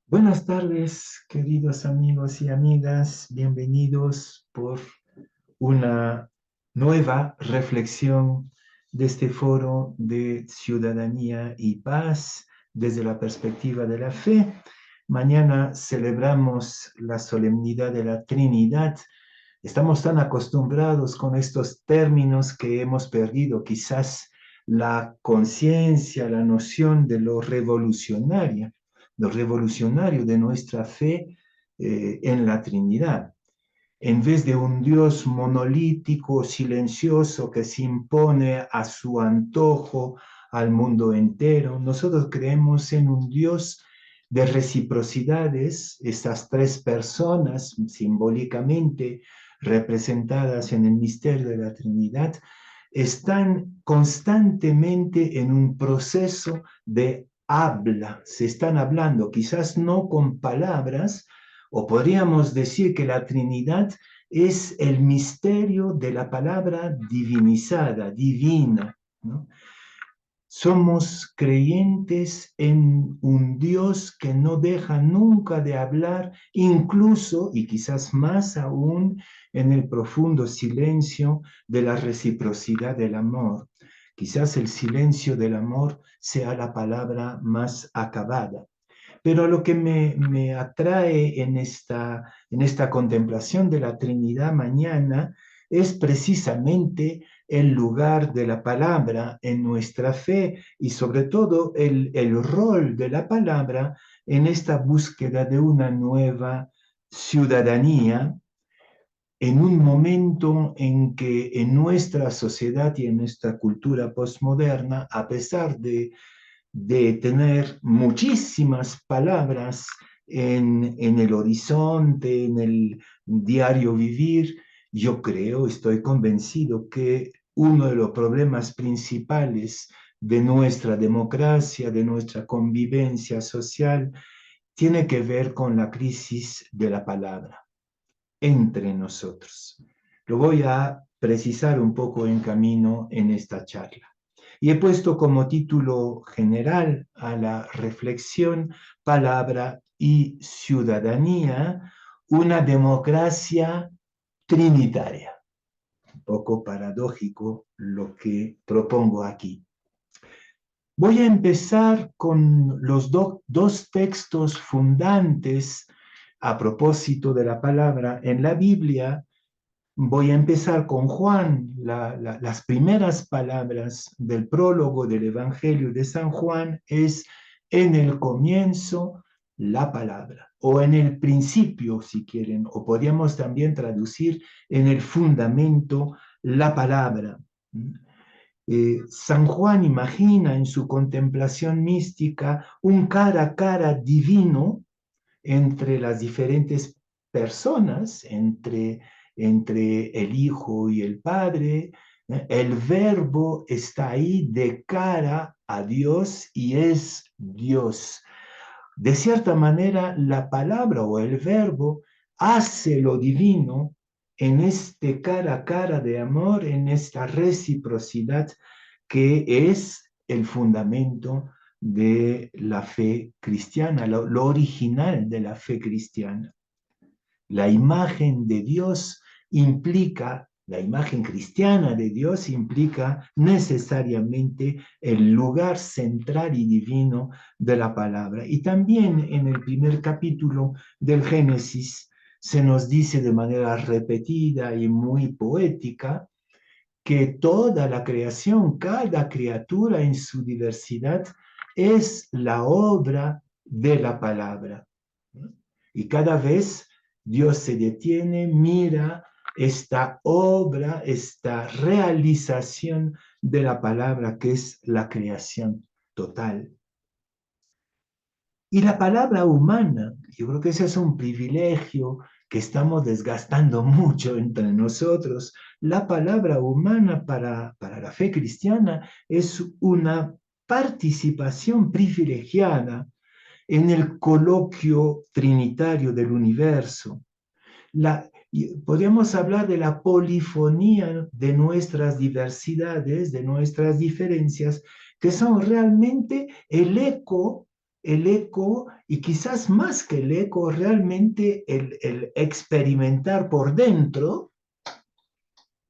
Buenas tardes, queridos amigos y amigas. Bienvenidos por una nueva reflexión de este foro de ciudadanía y paz desde la perspectiva de la fe. Mañana celebramos la solemnidad de la Trinidad. Estamos tan acostumbrados con estos términos que hemos perdido quizás la conciencia, la noción de lo revolucionario de nuestra fe en la Trinidad. En vez de un Dios monolítico, silencioso, que se impone a su antojo al mundo entero, nosotros creemos en un Dios de reciprocidades. Estas tres personas simbólicamente representadas en el misterio de la Trinidad están constantemente en un proceso de habla, se están hablando, quizás no con palabras, o podríamos decir que la Trinidad es el misterio de la palabra divinizada, divina, ¿no? Somos creyentes en un Dios que no deja nunca de hablar, incluso y quizás más aún en el profundo silencio de la reciprocidad del amor. Quizás el silencio del amor sea la palabra más acabada. Pero lo que me atrae en esta contemplación de la Trinidad mañana es precisamente el lugar de la palabra en nuestra fe y sobre todo el rol de la palabra en esta búsqueda de una nueva ciudadanía en un momento en que en nuestra sociedad y en nuestra cultura postmoderna, a pesar de tener muchísimas palabras en el horizonte, en el diario vivir, yo creo, estoy convencido que uno de los problemas principales de nuestra democracia, de nuestra convivencia social, tiene que ver con la crisis de la palabra entre nosotros. Lo voy a precisar un poco en camino en esta charla. Y he puesto como título general a la reflexión Palabra y Ciudadanía, una democracia trinitaria. Un poco paradójico lo que propongo aquí. Voy a empezar con los dos textos fundantes a propósito de la palabra en la Biblia. Voy a empezar con Juan, las primeras palabras del prólogo del Evangelio de San Juan es en el comienzo la palabra, o en el principio, si quieren, o podríamos también traducir en el fundamento la palabra. San Juan imagina en su contemplación mística un cara a cara divino entre las diferentes personas, entre el Hijo y el Padre. El Verbo está ahí de cara a Dios y es Dios. De cierta manera, la palabra o el Verbo hace lo divino en este cara a cara de amor, en esta reciprocidad que es el fundamento de la fe cristiana, lo original de la fe cristiana. La imagen de Dios implica, la imagen cristiana de Dios implica necesariamente el lugar central y divino de la palabra. Y también en el primer capítulo del Génesis se nos dice de manera repetida y muy poética que toda la creación, cada criatura en su diversidad, es la obra de la palabra. Y cada vez Dios se detiene, mira esta obra, esta realización de la palabra que es la creación total. Y la palabra humana, yo creo que ese es un privilegio que estamos desgastando mucho entre nosotros. La palabra humana para la fe cristiana es una participación privilegiada en el coloquio trinitario del universo. Podríamos hablar de la polifonía de nuestras diversidades, de nuestras diferencias, que son realmente el eco el eco, y quizás más que el eco, realmente el experimentar por dentro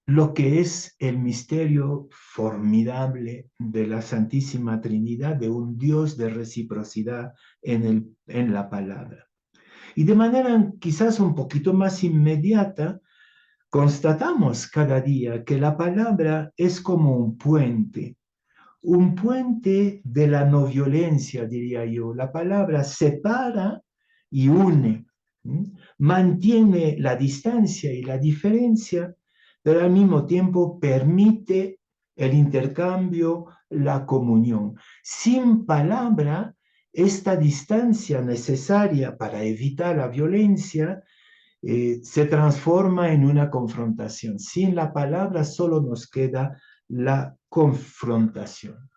lo que es el misterio formidable de la Santísima Trinidad, de un Dios de reciprocidad en la palabra. Y de manera quizás un poquito más inmediata, constatamos cada día que la palabra es como un puente de la no violencia, diría yo. La palabra separa y une, mantiene la distancia y la diferencia, pero al mismo tiempo permite el intercambio, la comunión. Sin palabra, esta distancia necesaria para evitar la violencia se transforma en una confrontación. Sin la palabra solo nos queda la confrontación.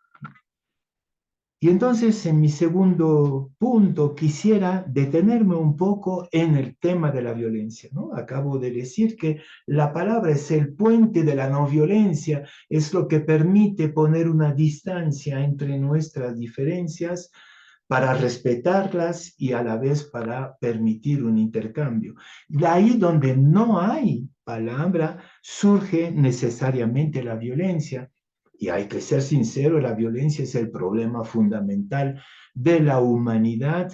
Y entonces, en mi segundo punto, quisiera detenerme un poco en el tema de la violencia, ¿no? Acabo de decir que la palabra es el puente de la no violencia, es lo que permite poner una distancia entre nuestras diferencias para respetarlas y a la vez para permitir un intercambio. De ahí donde no hay palabra, surge necesariamente la violencia. Y hay que ser sincero, la violencia es el problema fundamental de la humanidad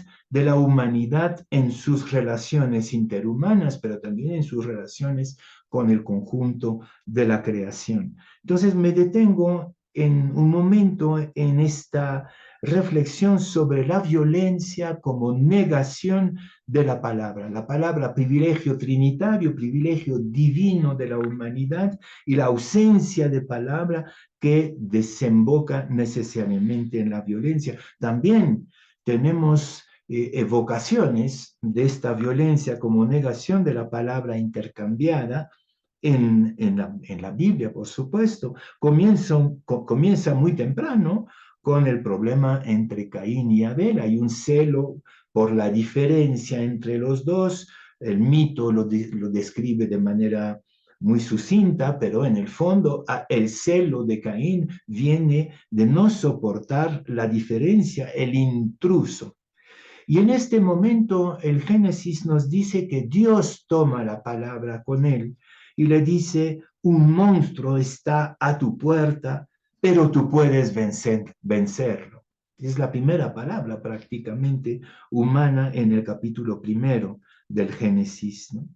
en sus relaciones interhumanas, pero también en sus relaciones con el conjunto de la creación. Entonces me detengo en un momento en esta reflexión sobre la violencia como negación de la palabra privilegio trinitario, privilegio divino de la humanidad y la ausencia de palabra que desemboca necesariamente en la violencia. También tenemos evocaciones de esta violencia como negación de la palabra intercambiada en la Biblia, por supuesto. Comienza muy temprano con el problema entre Caín y Abel. Hay un celo por la diferencia entre los dos. El mito lo describe de manera muy sucinta, pero en el fondo el celo de Caín viene de no soportar la diferencia, el intruso. Y en este momento el Génesis nos dice que Dios toma la palabra con él y le dice, un monstruo está a tu puerta, pero tú puedes vencerlo. Es la primera palabra prácticamente humana en el capítulo 1 del Génesis, ¿no?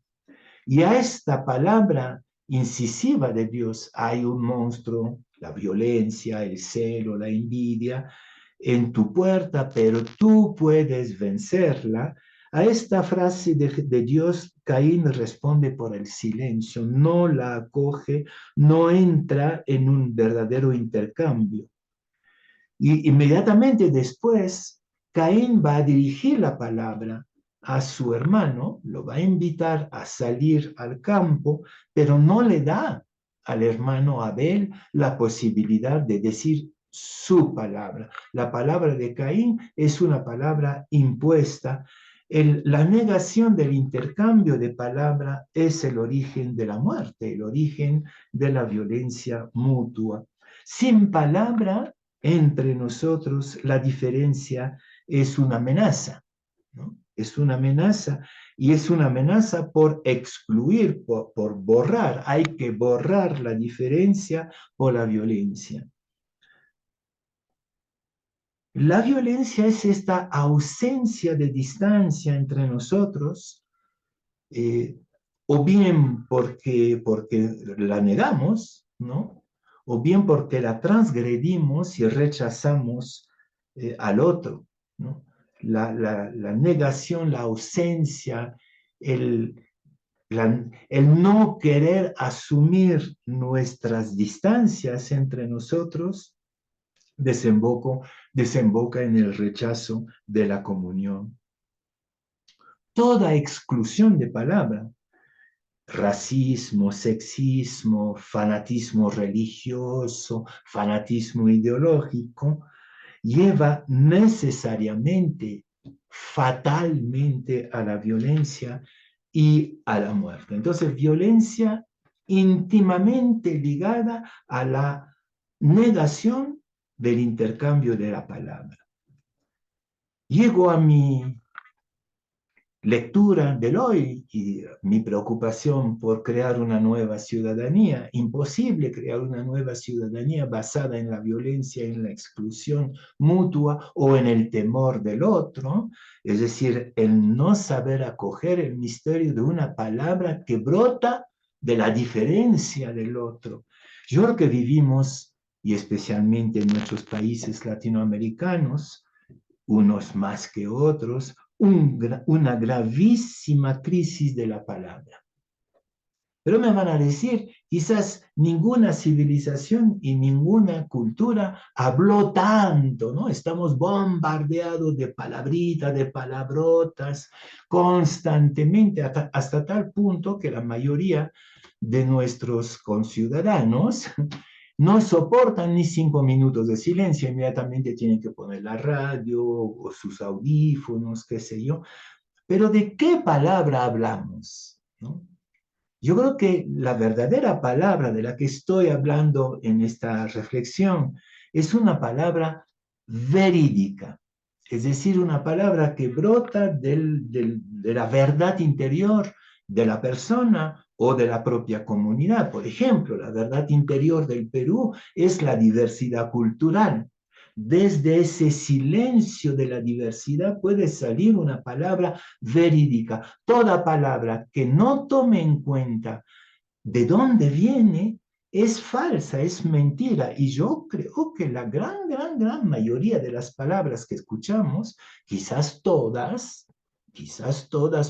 Y a esta palabra incisiva de Dios hay un monstruo, la violencia, el celo, la envidia, en tu puerta, pero tú puedes vencerla. A esta frase de Dios, Caín responde por el silencio, no la acoge, no entra en un verdadero intercambio. Y inmediatamente después, Caín va a dirigir la palabra a su hermano, lo va a invitar a salir al campo, pero no le da al hermano Abel la posibilidad de decir su palabra. La palabra de Caín es una palabra impuesta. La negación del intercambio de palabra es el origen de la muerte, el origen de la violencia mutua. Sin palabra, entre nosotros, la diferencia es una amenaza, ¿no? Es una amenaza y es una amenaza por excluir, por borrar. Hay que borrar la diferencia por la violencia. La violencia es esta ausencia de distancia entre nosotros, eh, o bien porque la negamos, ¿no? O bien porque la transgredimos y rechazamos al otro, ¿no? La negación, la ausencia, el, el no querer asumir nuestras distancias entre nosotros desemboca en el rechazo de la comunión. Toda exclusión de palabra, racismo, sexismo, fanatismo religioso, fanatismo ideológico, lleva necesariamente, fatalmente a la violencia y a la muerte. Entonces, violencia íntimamente ligada a la negación del intercambio de la palabra. llego a mi lectura del hoy y mi preocupación por crear una nueva ciudadanía. Imposible crear una nueva ciudadanía basada en la violencia, en la exclusión mutua o en el temor del otro. Es decir, el no saber acoger el misterio de una palabra que brota de la diferencia del otro. Yo creo que vivimos, y especialmente en nuestros países latinoamericanos, unos más que otros, una gravísima crisis de la palabra. Pero me van a decir, quizás ninguna civilización y ninguna cultura habló tanto, ¿no? Estamos bombardeados de palabritas, de palabrotas, constantemente, hasta tal punto que la mayoría de nuestros conciudadanos no soportan ni 5 minutos de silencio, inmediatamente tienen que poner la radio o sus audífonos, qué sé yo. Pero ¿de qué palabra hablamos? ¿No? Yo creo que la verdadera palabra de la que estoy hablando en esta reflexión es una palabra verídica, es decir, una palabra que brota de la verdad interior de la persona o de la propia comunidad. Por ejemplo, la verdad interior del Perú es la diversidad cultural. Desde ese silencio de la diversidad puede salir una palabra verídica. Toda palabra que no tome en cuenta de dónde viene es falsa, es mentira. Y yo creo que la gran mayoría de las palabras que escuchamos, quizás todas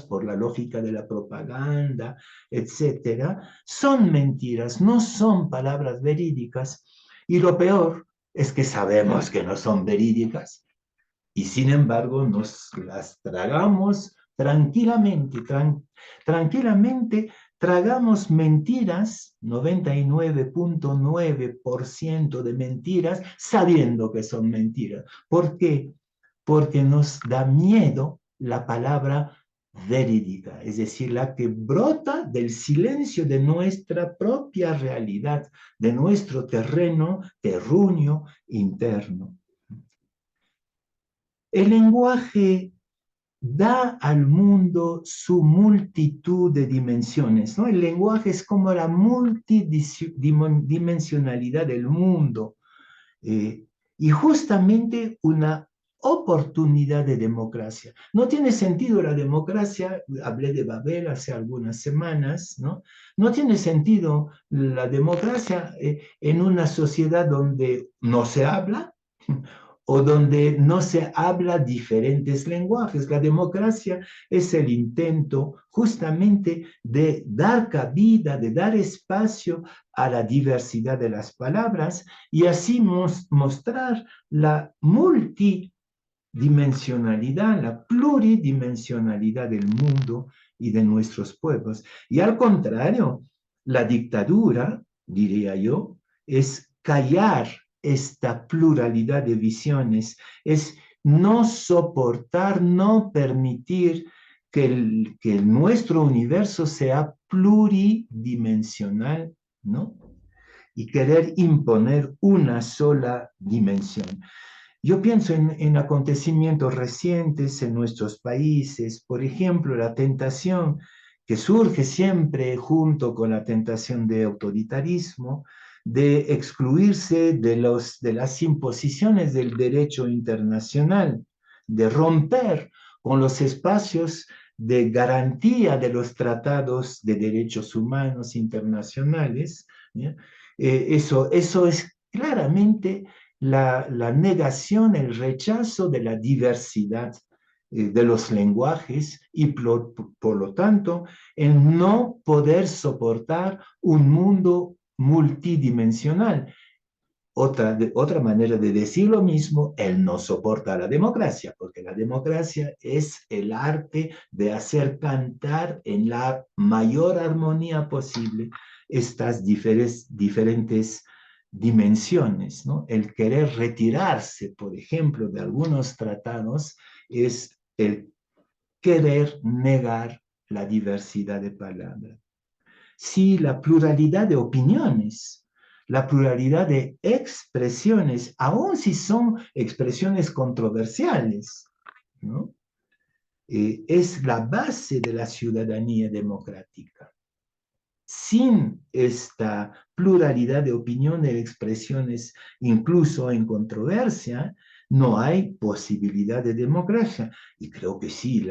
por la lógica de la propaganda, etcétera, son mentiras, no son palabras verídicas. Y lo peor es que sabemos que no son verídicas y sin embargo nos las tragamos tranquilamente, tranquilamente tragamos mentiras, 99.9% de mentiras, sabiendo que son mentiras. ¿Por qué? Porque nos da miedo la palabra verídica, es decir, la que brota del silencio de nuestra propia realidad, de nuestro terreno terruño interno. El lenguaje da al mundo su multitud de dimensiones, ¿no? El lenguaje es como la multidimensionalidad del mundo y justamente una oportunidad de democracia. No tiene sentido la democracia, hablé de Babel hace algunas semanas, ¿no? No tiene sentido la democracia en una sociedad donde no se habla, o donde no se habla diferentes lenguajes. La democracia es el intento justamente de dar cabida, de dar espacio a la diversidad de las palabras y así mostrar la multidimensionalidad, la pluridimensionalidad del mundo y de nuestros pueblos. Y al contrario, la dictadura, diría yo, es callar esta pluralidad de visiones, es no soportar, no permitir que nuestro universo sea pluridimensional, ¿no? Y querer imponer una sola dimensión. Yo pienso en acontecimientos recientes en nuestros países, por ejemplo, la tentación que surge siempre junto con la tentación de autoritarismo, de excluirse de las imposiciones del derecho internacional, de romper con los espacios de garantía de los tratados de derechos humanos internacionales. Eso es claramente la negación, el rechazo de la diversidad de los lenguajes y por lo tanto el no poder soportar un mundo multidimensional. Otra manera de decir lo mismo, él no soporta la democracia, porque la democracia es el arte de hacer cantar en la mayor armonía posible estas diferentes dimensiones, ¿no? El querer retirarse, por ejemplo, de algunos tratados es el querer negar la diversidad de palabras. Sí, la pluralidad de opiniones, la pluralidad de expresiones, aun si son expresiones controversiales, ¿no? Es la base de la ciudadanía democrática. Sin esta pluralidad de opiniones, de expresiones, incluso en controversia, no hay posibilidad de democracia. Y creo que sí,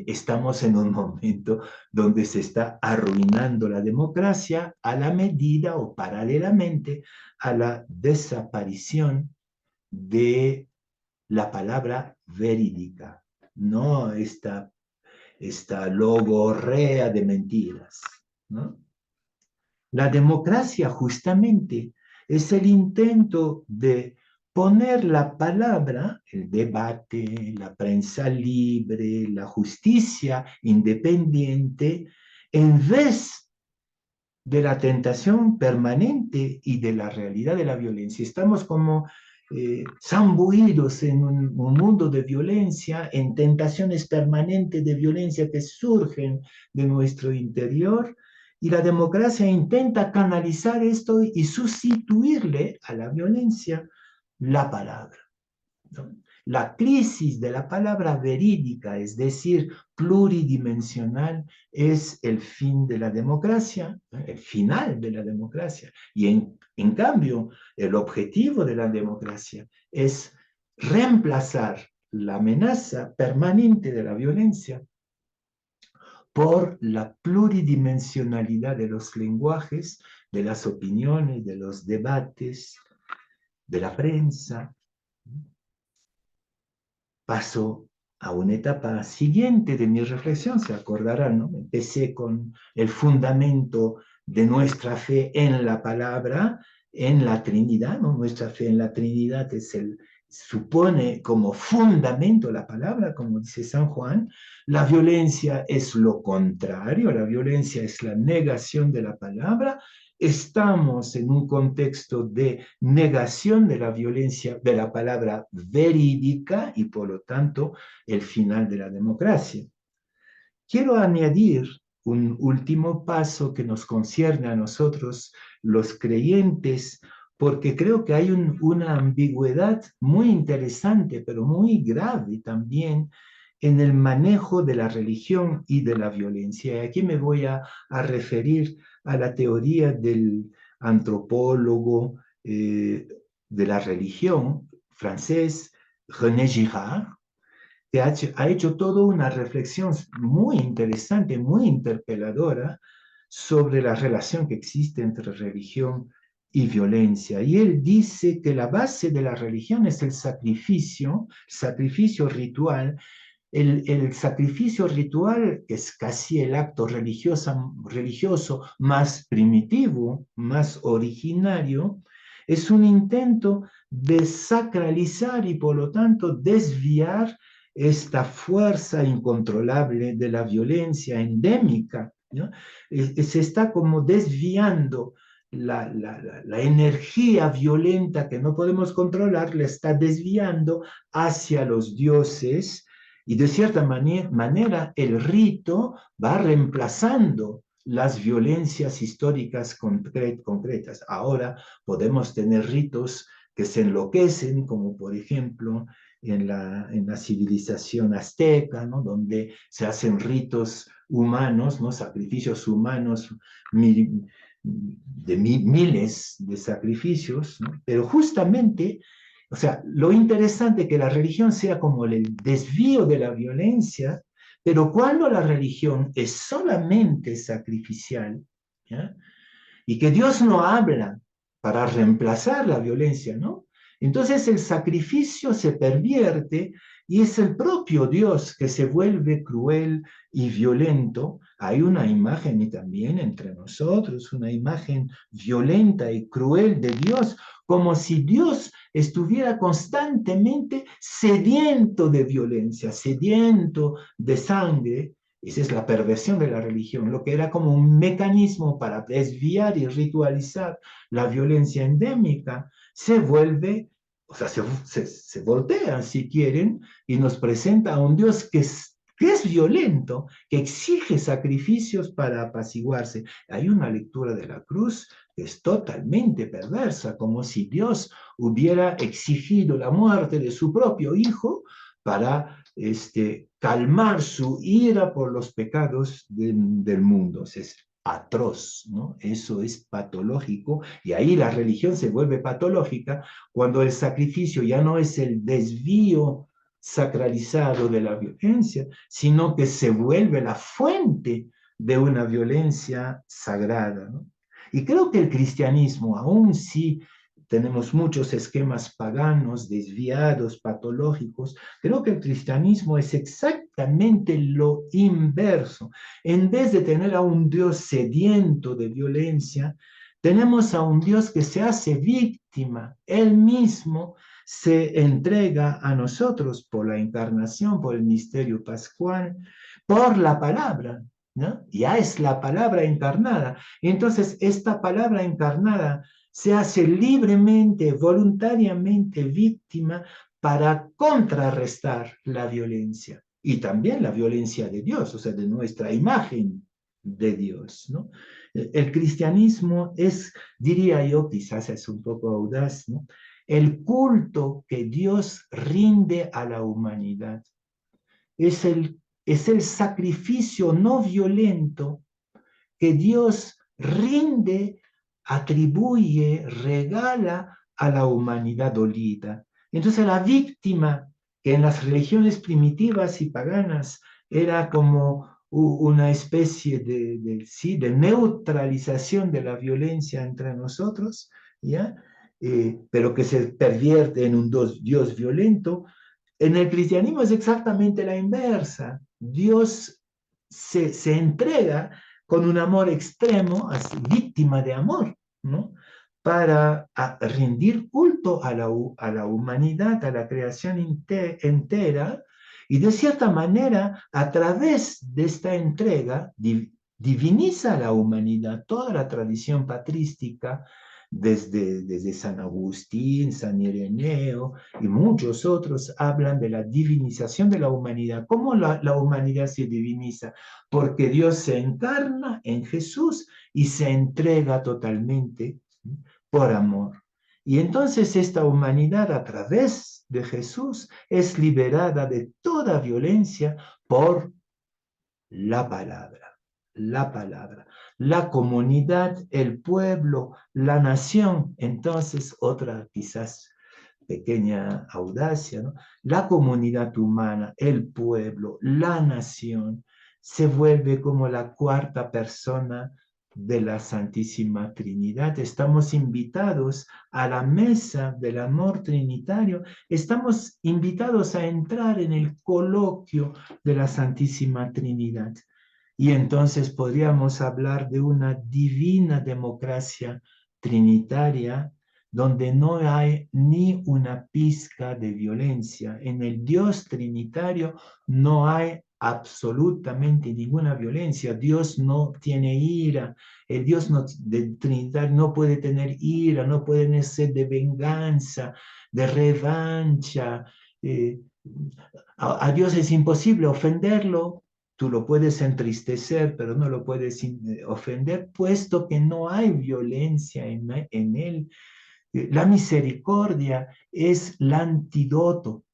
estamos en un momento donde se está arruinando la democracia a la medida o paralelamente a la desaparición de la palabra verídica, no esta logorrea de mentiras, ¿no? La democracia justamente es el intento de poner la palabra, el debate, la prensa libre, la justicia independiente, en vez de la tentación permanente y de la realidad de la violencia. Estamos como zambuidos en un mundo de violencia, en tentaciones permanentes de violencia que surgen de nuestro interior, y la democracia intenta canalizar esto y sustituirle a la violencia la palabra, ¿no? La crisis de la palabra verídica, es decir, pluridimensional, es el fin de la democracia, el final de la democracia. Y en cambio, el objetivo de la democracia es reemplazar la amenaza permanente de la violencia por la pluridimensionalidad de los lenguajes, de las opiniones, de los debates, de la prensa. Paso a una etapa siguiente de mi reflexión, se acordarán, ¿no? Empecé con el fundamento de nuestra fe en la palabra, en la Trinidad, ¿no? Nuestra fe en la Trinidad supone como fundamento la palabra, como dice San Juan. La violencia es lo contrario, la violencia es la negación de la palabra. Estamos en un contexto de negación de la violencia, de la palabra verídica y por lo tanto el final de la democracia. Quiero añadir un último paso que nos concierne a nosotros, los creyentes, porque creo que hay una ambigüedad muy interesante, pero muy grave también en el manejo de la religión y de la violencia. Y aquí me voy a referir a la teoría del antropólogo de la religión francés, René Girard, que ha hecho toda una reflexión muy interesante, muy interpeladora sobre la relación que existe entre religión y violencia. Y él dice que la base de la religión es el sacrificio ritual. El sacrificio ritual es casi el acto religioso más primitivo, más originario, es un intento de sacralizar y por lo tanto desviar esta fuerza incontrolable de la violencia endémica, ¿no? Se está como desviando la energía violenta que no podemos controlar, la está desviando hacia los dioses y de cierta manera el rito va reemplazando las violencias históricas concretas. Ahora podemos tener ritos que se enloquecen, como por ejemplo en la civilización azteca, ¿no? Donde se hacen ritos humanos, ¿no? Sacrificios humanos, miles de sacrificios, ¿no? Pero justamente, o sea, lo interesante es que la religión sea como el desvío de la violencia, pero cuando la religión es solamente sacrificial, ¿ya? Y que Dios no habla para reemplazar la violencia, ¿no? Entonces el sacrificio se pervierte y es el propio Dios que se vuelve cruel y violento. Hay una imagen también entre nosotros, una imagen violenta y cruel de Dios, como si Dios estuviera constantemente sediento de violencia, sediento de sangre. Esa es la perversión de la religión, lo que era como un mecanismo para desviar y ritualizar la violencia endémica, se vuelve, o sea, se voltea, si quieren, y nos presenta a un Dios que es violento, que exige sacrificios para apaciguarse. Hay una lectura de la cruz que es totalmente perversa, como si Dios hubiera exigido la muerte de su propio hijo para calmar su ira por los pecados del mundo. Es atroz, ¿no? Eso es patológico, y ahí la religión se vuelve patológica cuando el sacrificio ya no es el desvío sacralizado de la violencia, sino que se vuelve la fuente de una violencia sagrada, ¿no? Y creo que el cristianismo, aun si tenemos muchos esquemas paganos, desviados, patológicos, creo que el cristianismo es exactamente lo inverso. En vez de tener a un Dios sediento de violencia, tenemos a un Dios que se hace víctima. Él mismo se entrega a nosotros por la encarnación, por el misterio pascual, por la palabra, ¿no? Ya es la palabra encarnada. Entonces, esta palabra encarnada se hace libremente, voluntariamente víctima para contrarrestar la violencia y también la violencia de Dios, o sea, de nuestra imagen de Dios, ¿no? El cristianismo es, diría yo, quizás es un poco audaz, ¿no? El culto que Dios rinde a la humanidad. Es el sacrificio no violento que Dios rinde, atribuye, regala a la humanidad dolida. Entonces la víctima, que en las religiones primitivas y paganas era como una especie ¿sí? de neutralización de la violencia entre nosotros, ¿ya? Pero que se pervierte en un Dios violento. En el cristianismo es exactamente la inversa. Dios se entrega con un amor extremo, víctima de amor, ¿no? Para rendir culto a la humanidad, a la creación entera, y de cierta manera, a través de esta entrega, diviniza a la humanidad. Toda la tradición patrística, desde San Agustín, San Ireneo y muchos otros, hablan de la divinización de la humanidad. ¿Cómo la humanidad se diviniza? Porque Dios se encarna en Jesús y se entrega totalmente por amor. Y entonces esta humanidad a través de Jesús es liberada de toda violencia por la palabra, la palabra, la comunidad, el pueblo, la nación. Entonces, otra quizás pequeña audacia, ¿no? La comunidad humana, el pueblo, la nación, se vuelve como la cuarta persona de la Santísima Trinidad. Estamos invitados a la mesa del amor trinitario, estamos invitados a entrar en el coloquio de la Santísima Trinidad. Y entonces podríamos hablar de una divina democracia trinitaria donde no hay ni una pizca de violencia. En el Dios trinitario no hay absolutamente ninguna violencia. Dios no tiene ira. El Dios trinitario no puede tener ira, no puede tener sed de venganza, de revancha. A Dios es imposible ofenderlo. Tú lo puedes entristecer, pero no lo puedes ofender, puesto que no hay violencia en él. La misericordia es el antídoto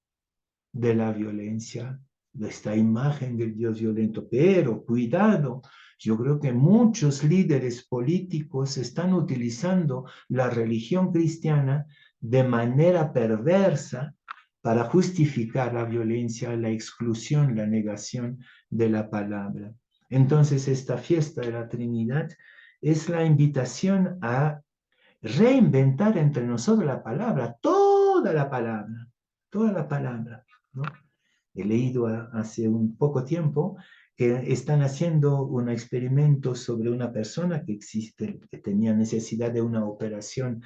de la violencia, de esta imagen del Dios violento. Pero cuidado, yo creo que muchos líderes políticos están utilizando la religión cristiana de manera perversa para justificar la violencia, la exclusión, la negación de la palabra. Entonces, esta fiesta de la Trinidad es la invitación a reinventar entre nosotros la palabra, toda la palabra, ¿no? He leído hace un poco tiempo que están haciendo un experimento sobre una persona que tenía necesidad de una operación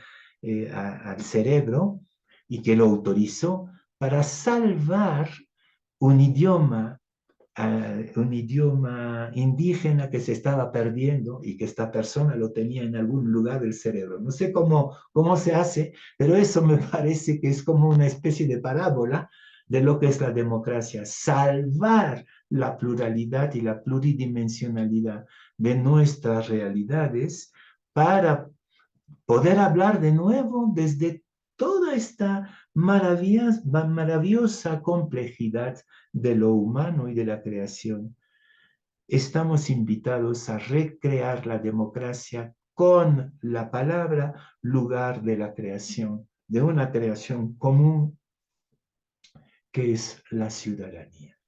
al cerebro y que lo autorizó para salvar un idioma un idioma indígena que se estaba perdiendo y que esta persona lo tenía en algún lugar del cerebro. No sé cómo se hace, pero eso me parece que es como una especie de parábola de lo que es la democracia, salvar la pluralidad y la pluridimensionalidad de nuestras realidades para poder hablar de nuevo desde toda esta maravillosa complejidad de lo humano y de la creación. Estamos invitados a recrear la democracia con la palabra lugar de la creación, de una creación común que es la ciudadanía.